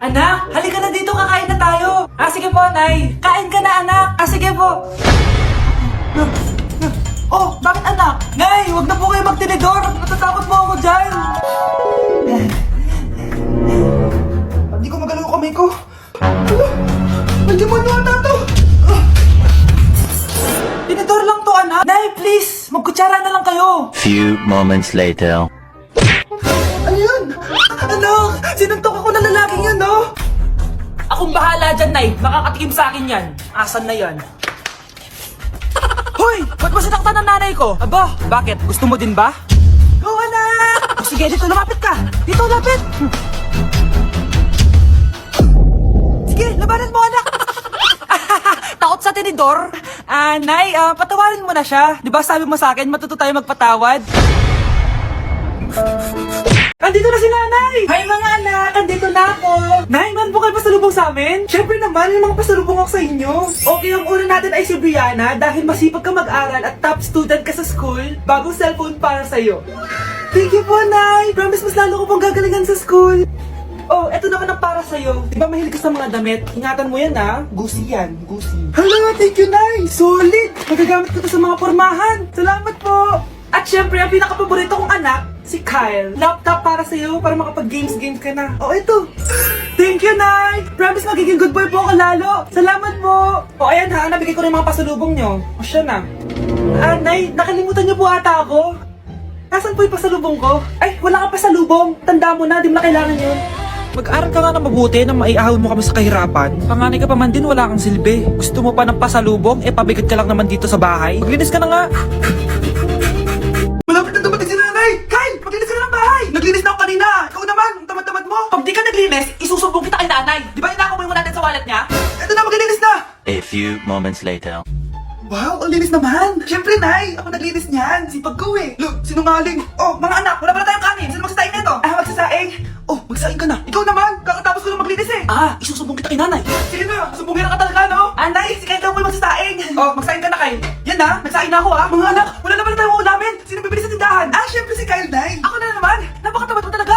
Anak, halika na dito, kakain na tayo. Sige po, Nay. Kain ka na, anak. Sige po. Oh, bakit anak? Nay, huwag na po kayo magtinidor. Natatakot po ako dyan. Hindi ko magalaw kamay ko. May demonyo ata to. Tinidor lang to, anak. Nay, please, magkutsara na lang kayo. Few moments later. Ano yun? Anak, sinuntok ako ng lalaking yun, no? Akong bahala dyan, Nay. Makakatikim sa akin yan. Asan na yan? Hoy! Ba't mo sinaktan ng nanay ko? Aba, bakit? Gusto mo din ba? Go, anak! O sige, dito, lumapit ka! Dito, lapit! Sige, labanan mo, anak! Takot sa tinidor? Nay, patawarin mo na siya. Di ba sabi mo sa akin, matuto tayo magpatawad? Andito na si nanay! Hi mga anak! Andito na ako! Nay, man po kayo pasalubong sa amin? Siyempre naman, may mga pasalubong ako sa inyo. Okay, ang una natin ay si Brianna dahil masipag ka mag-aral at top student ka sa school. Bagong cellphone para sa'yo. Thank you po, Nay! Promise mas lalo ko pong gagalingan sa school. Oh, eto naman ang para sa'yo. Di ba mahilig ka sa mga damit? Ingatan mo yan, ha? Gusi yan, gusi. Hala, thank you, Nay! Solid! Magagamit ko to sa mga pormahan. Salamat po! At syempre, ang pinaka-paborito kong anak, si Kyle. Laptop para sa'yo, para makapag-games ka na. Oh, ito. Thank you, Nay! Promise magiging good boy po ako lalo. Salamat po. O, ayan ha, nabigay ko na yung mga pasalubong nyo. O, siya na. Nay, nakalimutan niyo po ata ako. Nasaan po yung pasalubong ko? Ay, wala kang pasalubong. Tanda mo na, di mo na kailangan yun. Mag-aral ka nga na mabuti nang maiahon mo kami sa kahirapan. Panganay ka pa man din, wala kang silbi. Gusto mo pa ng pasalubong, pabigat ka lang naman dito sa bahay. Maglinis ka na nga. Malapit na dumating si nanay! Kyle! Maglinis ka na ng bahay! Naglinis na ako kanina! Ikaw naman! Ang tamad-tamad mo! Pag di ka naglinis, isusumbong kita kay nanay! Di ba inako mo yung natin sa wallet niya? Eto na, maglinis na! A few moments later. Wow, ang linis naman! Siyempre, Nay! Ako naglinis niyan! Sipag ko eh! Look, sinungaling! Oh, mga anak, wala pala tayong kanin! Sino magsasaing nito? Magsasaing? Oh, magsasaing ka na! Ikaw naman! Kakatapos ko lang maglinis eh! Isusumbong kita kay nanay! Sige na! Sumbongin ka talaga, no? Nay, si Kyle daw po yung magsasaing! Oh, magsaing ka na, Kyle! Yan na! Nagsaing na ako Mga anak, wala na pala tayong ulamin! Sino bibili sa tindahan? Siyempre si Kyle, Nay! Ako na naman! Napakatamad mo talaga!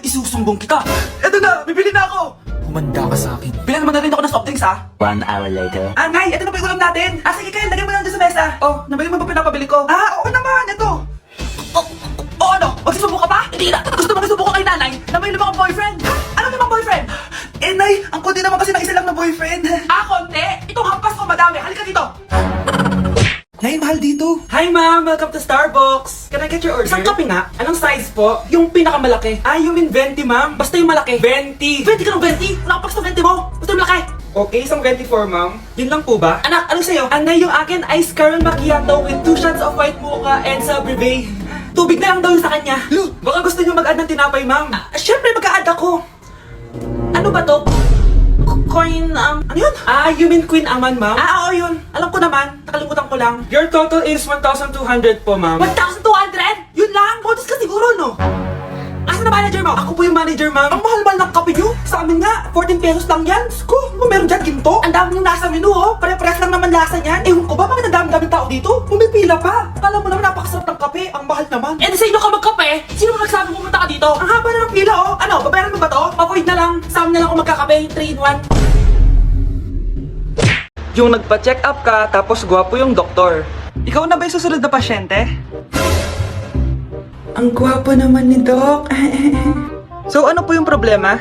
Isusumbong kita! Eto na! Bibili na ako! Humanda ka sa akin. Bilan mo na rin ako ng soft drinks, ha? 1 hour later. Nay, ito na po yung ulam natin. Sige, Kyle, lagay mo lang dyan sa mesa. Oh, nabili mo ba pinapabili ko? Oo naman, ito. Ano? Magsisubo ka pa? Hindi na. Gusto mo magsubo ko kay nanay na may limang boyfriend? Ano limang boyfriend? Nay, ang konti naman kasi ng isa lang na boyfriend. Konti? Itong hampas ko madami. Halika dito. Nay, mahal dito. Hi, ma'am. Welcome to Starbucks. Can I get your order? Isang kape nga. Anong size po? Yung pinakamalaki. You mean 20, ma'am? Basta yung malaki. 20. 20 ka ng 20? Wala ka pa sa 20 mo. Basta yung malaki. Okay, isang 24, ma'am. Yun lang po ba? Anak, ano sa'yo? Nay, yung akin ice caramel macchiato with 2 shots of white mocha and sa brevet. Tubig na lang daw yung sa kanya. Look, baka gusto niyo mag-add ng tinapay, ma'am. Syempre, mag-a-add ako. Ano ba to? Coin, ano yun? You mean Queen Aman, ma'am? Oo, yun. Alam ko naman. Nakalimutan ko lang. Your total is 1,200 po, ma'am. 1,200? Yun lang? Bonus ka siguro, no? Asan na manager mo? Ako po yung manager, ma'am. Ang mahal-mahal ng kape nyo. Sa amin nga, 14 pesos lang yan. Sko, meron dyan ginto. Ang dami yung nasa menu, oh. Pare-pares lang naman lasa niyan. Ewan ko ba, bakit ang dami-daming tao dito? Pumipila pa. Kala mo naman napakasarap ng kape. Ang mahal naman. Sa inyo ka magkape? Sino mo nagsabi pumunta ka dito? Ang haba na ng pila, oh. Ano, babayaran mo ba to? Avoid na lang. Sa amin na lang ako magkakape. 3-in-1. Yung nagpa-check up ka, tapos gwapo yung doktor. Ikaw na ba yung susunod na pasyente? Ang gwapo naman ni Doc. So ano po yung problema?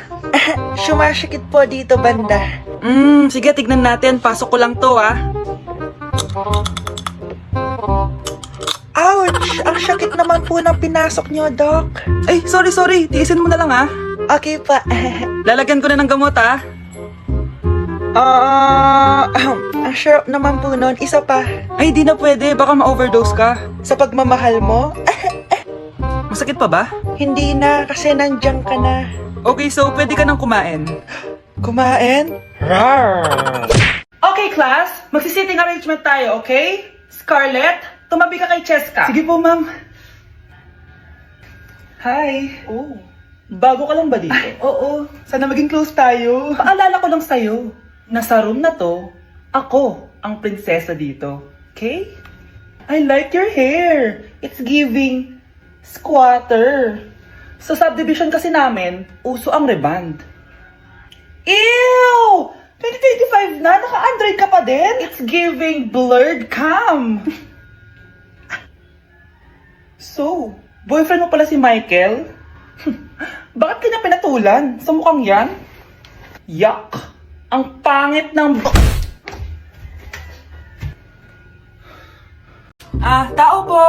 Sumasakit po dito banda. Sige, tignan natin. Pasok ko lang to, Ouch! Ang sakit naman po ng pinasok nyo, Doc. Ay, sorry. Tiisin mo na lang, Okay pa. Lalagyan ko na ng gamot, Ang sarap naman po nun. Isa pa. Ay, di na pwede. Baka ma-overdose ka. Sa pagmamahal mo? Masakit pa ba? Hindi na, kasi nandiyan ka na. Okay, so pwede ka nang kumain. Kumain? Okay, class. Magsi-sitting arrangement tayo, okay? Scarlett, tumabi ka kay Cheska. Sige po, ma'am. Hi. Oh. Bago ka lang ba dito? Oo. Sana maging close tayo. Paalala ko lang sa'yo, na sa room na to, ako ang prinsesa dito. Okay? I like your hair. It's giving squatter. Sa subdivision kasi namin, uso ang reband. na? Naka-Android ka pa din? It's giving blurred cam. So, boyfriend mo pala si Michael? Bakit kanya pinatulan? Sa mukhang yan? Yuck! Ang pangit ng... Tao po!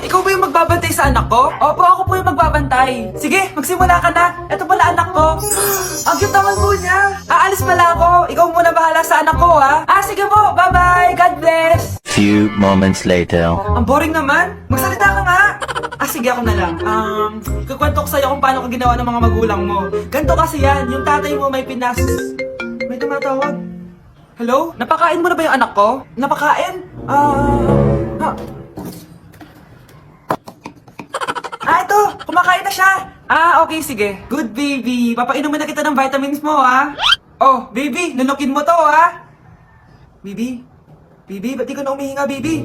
Ikaw ba yung magbabantay sa anak ko? Opo, ako po yung magbabantay. Sige, magsimula ka na. Ito pala anak ko. Ang cute naman po niya. Aalis pala ako. Ikaw muna bahala sa anak ko, ha? Sige po. Bye-bye. God bless. Few moments later. Ang boring naman. Magsalita ka nga. Sige, ako na lang. Kukwento ko sa'yo kung paano ka ginawa ng mga magulang mo. Ganto kasi yan. Yung tatay mo may pinas... May tumatawag. Hello? Napakain mo na ba yung anak ko? Napakain? Ito! Kumakain na siya! Okay, sige. Good baby. Papainumin na kita ng vitamins mo, ha? Oh, baby, nunukin mo to, ha? Baby? Baby, ba't di ka na umihinga, baby?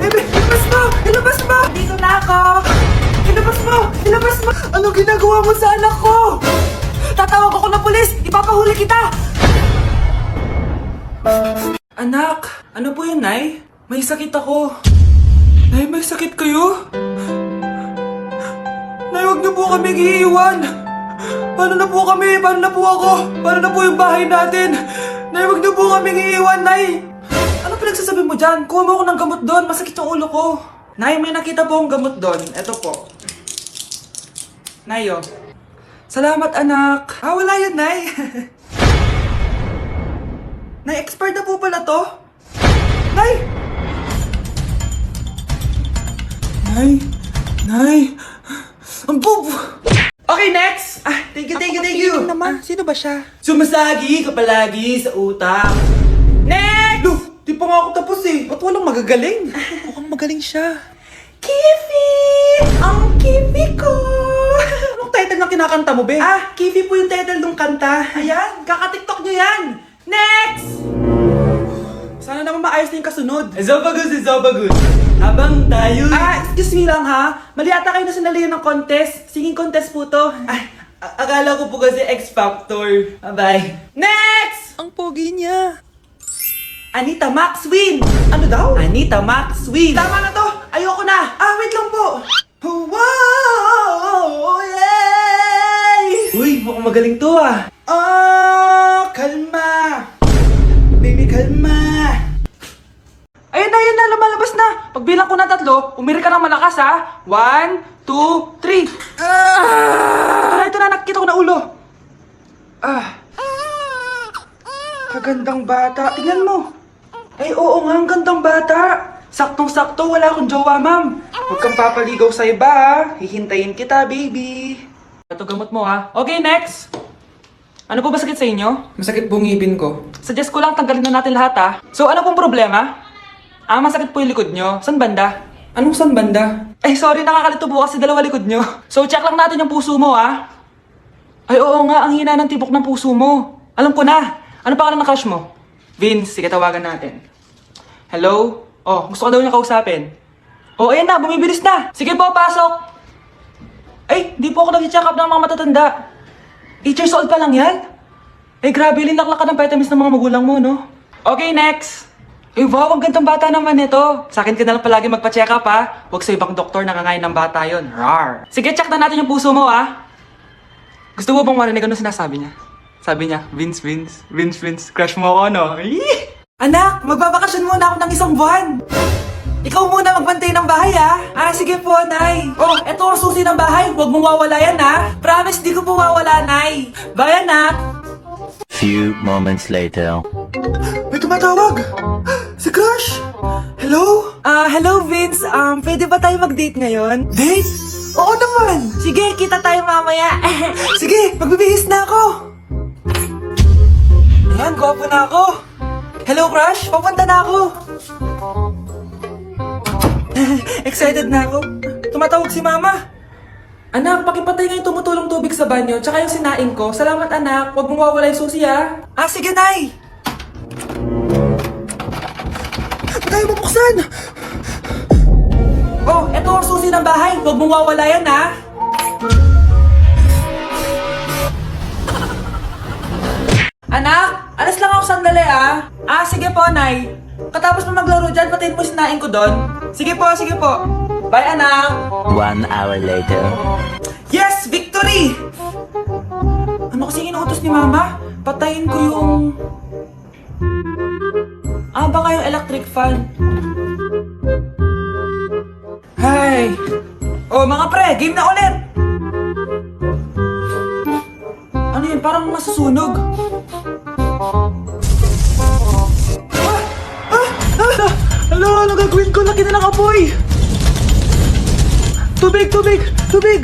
Baby, ilabas mo! Ilabas mo! Dito na ako! Ilabas mo! Ilabas mo! Anong ginagawa mo sa anak ko? Tatawag ako ng pulis! Ipapahuli kita! Anak, ano po yun, Nay? May sakit ako. Nay, may sakit kayo? Nay, huwag niyo po kami iiwan. Paano na po kami? Paano na po ako? Paano na po yung bahay natin? Nay, huwag niyo po kami iiwan, Nay. Ano pinagsasabi mo dyan? Kuha mo ako ng gamot doon. Masakit yung ulo ko. Nay, may nakita po akong gamot doon. Ito po. Nay, oh. Salamat, anak. Wala yan, Nay. Nay, expired na po pala to. Nay! Nay! Ang bobo! Okay, next! Thank you! naman, sino ba siya? Sumasagi ka palagi sa utak. Next! Di pa nga ako tapos eh. Ba't walang magagaling? Mukhang magaling siya. Kifi! Ang Kifi ko! Anong title ng kinakanta mo, be? Kifi po yung title ng kanta. Ayan, kaka-tiktok nyo yan! Next! Sana naman maayos na yung kasunod. Zobagus. Habang tayo... excuse me lang ha. Mali ata kayo na sinalihan ng contest. Singing contest po to. Akala ko po kasi X Factor. Bye. Next! Ang pogi niya. Anita Max win! Ano daw? Anita Max win! Tama na to! Ayoko na! Wait lang po! Wow! Yay! Uy, mukhang magaling to kalma! Baby, kalma! Ayun na, lumalabas na! Pagbilang ko na 3, umiri ka ng malakas ha! 1, 2, 3! Ito na, nakikita ko na ulo! Kagandang bata. Tingnan mo. Ay, oo nga, ang gandang bata. Saktong-sakto, wala akong jowa, ma'am. Huwag kang papaligaw sa iba, ha. Hihintayin kita, baby. Ito gamot mo, ha. Okay, next. Ano po ba sakit sa inyo? Masakit po ngipin ko. Suggest ko lang tanggalin na natin lahat, ha. So, ano pong problema? Masakit po yung likod nyo. San banda? Anong san banda? Ay, sorry, nakakalito po kasi 2 likod nyo. So, check lang natin yung puso mo, ha. Ay, oo nga, ang hina ng tibok ng puso mo. Alam ko na. Ano pangalan ng crush mo? Vince, sige tawagan natin. Hello? Gusto ko daw niya kausapin. Ayan na, bumibilis na. Sige po, pasok. Ay, di po ako nag-check up ng mga matatanda. 8 years old pa lang yan. Ay, grabe, linlaklak ka ng vitamins ng mga magulang mo, no? Okay, next. Ay, wow, ang gandang bata naman ito. Sa akin ka na lang palagi magpa-check up, ha? Huwag sa ibang doktor nangangain ng bata yon. Rar. Sige, check na natin yung puso mo, ha? Gusto mo bang marinig ano sinasabi niya? Sabi niya, Vince, crush mo ako, no? Anak, magbabakasyon muna ako ng 1 buwan. Ikaw muna magbantay ng bahay, ha? Sige po, Nay. Eto ang susi ng bahay. Huwag mong wawala yan, ha? Promise, di ko po wawala, Nay. Bye, anak. Few moments later. May tumatawag. Si Crush. Hello? Hello, Vince. Pwede ba tayo mag-date ngayon? Date? Oo naman. Sige, kita tayo mamaya. Sige, magbibihis na ako. Ayan, gwapo na ako. Hello, Crush. Papunta na ako. Excited na ako. Tumatawag si Mama. Anak, pakipatay nga yung tumutulong tubig sa banyo, tsaka yung sinain ko. Salamat, anak. Huwag mong wawala yung susi, ha? Sige, Nay. Ba't tayo mabuksan? Eto ang susi ng bahay. Huwag mong wawala yan, ha? Anak, Alas lang ako sandali ah. Ah, sige po, Nay. Katapos mo maglaro dyan, patayin mo sinain ko doon. Sige po, sige po. Bye, anak. 1 hour later. Yes! Victory! Ano kasi inuutos ni Mama? Patayin ko yung... baka yung electric fan. Hay! Oh, mga pre, game na ulit! Ano yun? Parang nasusunog. Ano gagawin ko? Laki na ng apoy! Tubig! Tubig! Tubig!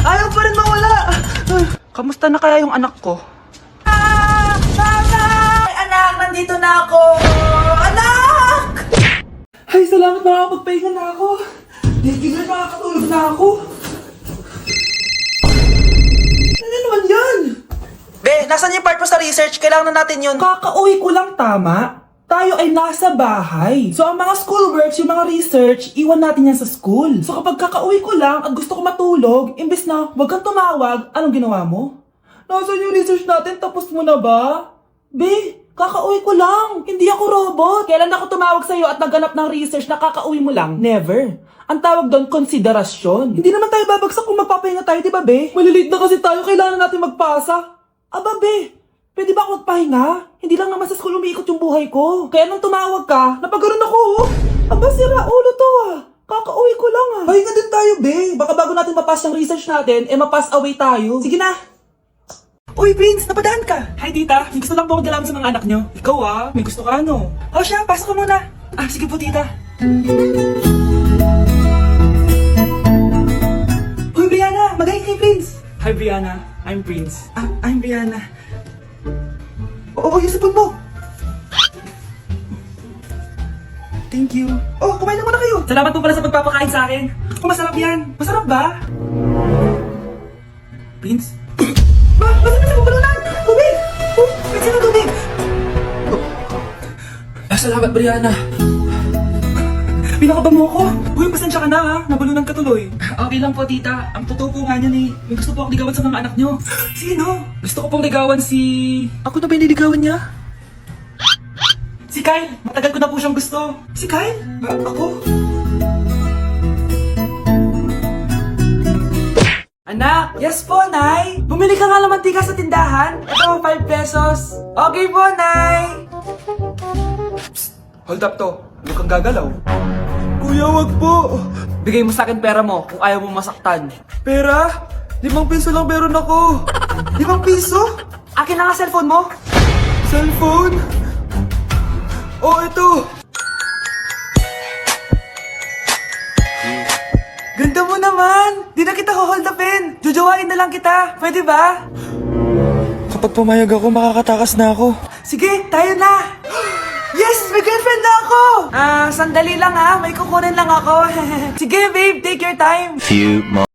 Ayaw pa rin mawala! Kamusta na kaya yung anak ko? Mama! Anak! Nandito na ako! Anak! Ay, salamat makakapagpahinga na ako. Hindi makakatulog na ako. Ano naman yan? Be, nasan yung part mo sa research? Kailangan na natin yun. Kakauwi ko lang, tama? Tayo ay nasa bahay. So, ang mga schoolworks, yung mga research, iwan natin yan sa school. So, kapag kakauwi ko lang at gusto ko matulog, imbes na wag kang tumawag, anong ginawa mo? Nasaan yung research natin? Tapos mo na ba? Be, kakauwi ko lang. Hindi ako robot. Kailan ako tumawag sa'yo at nagganap ng research na kakauwi mo lang? Never. Ang tawag doon, konsiderasyon. Hindi naman tayo babagsak kung magpapahinga tayo, di ba, be? Malilate na kasi tayo, kailangan natin magpasa. Aba, be, pwede ba ako magpahinga? Hindi lang naman sa school umiikot yung buhay ko. Kaya nung tumawag ka, napagano'n ako, oh. Aba, sira ulo to, ah. Kakauwi ko lang, ah. Pahinga din tayo, be. Baka bago natin mapass yung research natin, mapass away tayo. Sige na. Uy, Prince, napadaan ka. Hi, tita. May gusto lang po akong dalaman sa mga anak nyo. Ikaw, ah. May gusto ka, ano? O siya, pasok ka muna. Ah, sige po, tita. Uy, Brianna, magaling kay Prince. Hi, Brianna. I'm Prince. I'm Brianna. Oo, yung sipon mo. Thank you. Oh, kumain na muna kayo. Salamat po pala sa pagpapakain sa akin. Oh, masarap yan. Masarap ba? Prince? Masarap na sa pagbalunan! Tubig! Oh, Prince na tubig! Salamat, Brianna. Pinakaba mo ako. Uy, pasensya ka na ha. Nabalunan ka tuloy. Okay lang po, tita. Ang totoo po nga niyan eh. May gusto po akong ligawan sa mga anak nyo. Sino? Gusto ko pong ligawan si... Ako na ba yung niligawan niya? Si Kyle. Matagal ko na po siyang gusto. Si Kyle? Ako? Anak! Yes po, Nay! Bumili ka nga ng mantika sa tindahan. Ito, 5 pesos. Okay po, Nay! Psst! Hold up to. Huwag kang gagalaw. Kuya, wag po. Bigay mo sa akin pera mo kung ayaw mo masaktan. Pera? 5 piso lang meron ako. 5 piso? Akin na nga cellphone mo. Cellphone? Oh, ito. Ganda mo naman. Di na kita hold upin. Jojowain na lang kita. Pwede ba? Kapag pumayag ako, makakatakas na ako. Sige, tayo na. Yes! May girlfriend na ako! Sandali lang ha. May kukunin lang ako. Sige, babe. Take your time. Few